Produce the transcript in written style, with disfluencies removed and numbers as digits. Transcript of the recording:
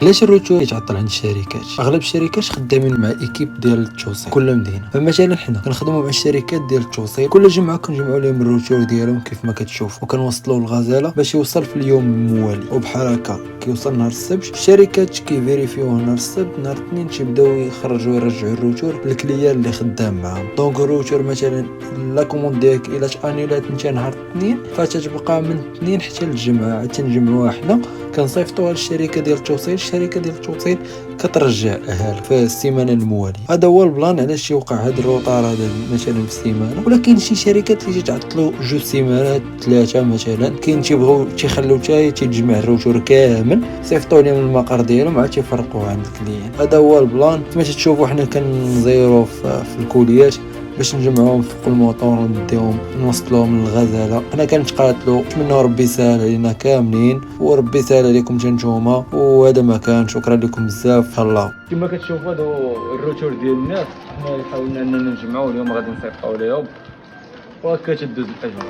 علاش الروتور يتعطل عند الشركات؟ اغلب الشركات خدامين مع ايكيب ديال التوصيل كل مدينه. فمثلا حنا كنخدموا مع الشركات ديال التوصيل، كل جمعه كنجمعوا لهم الروتور ديالهم كيف ما كتشوف، وكنوصلوا الغزاله باش يوصل في اليوم الموالي. وبحال هكا كيوصل نهار السبت، الشركات كيفيريفيوه نهار السبت، نهار الاثنين تيبداو يخرجوا يرجعوا الروتور للكليان اللي خدام معاهم. دونك الروتور مثلا لا كوموند ديالك الا تانيلات انت نهار الاثنين، فتتبقى من الاثنين حتى الجمعه تنجمعوها حنا كنصيفطوها للشركه ديال التوصيل. الشركه ديال التوصيل كترجعها لك في السيمانه المواليه. هذا هو البلان علاش يوقع هذا الروطار هذا مثلا في السيمانه. ولكن شي شركات اللي تيتعطلوا جوج سيمانات ثلاثه مثلا، كاين تيبغيو تيخليو حتى تيتجمع الروتور كامل، صيفطوا لهم المقر ديالهم عاد تيفرقوه عند الكليان. هذا هو البلان. كما تشوفوا حنا كنزيرو في الكوليات باش نجمعوهم فوق الموطور ونديهم نوصلوهم للغزاله. حنا كنتقاتلوا، نتمنوا ربي يسهل علينا كاملين وربي يسهل عليكم حتى نتوما. وهذا ما كان، شكرا لكم بزاف. الله كما كتشوفوا هذا هو الروتور ديال الناس. حنا حاولنا اننا نجمعوا اليوم، غادي نصيفطوا لهم وهكا تدوز الاجواء.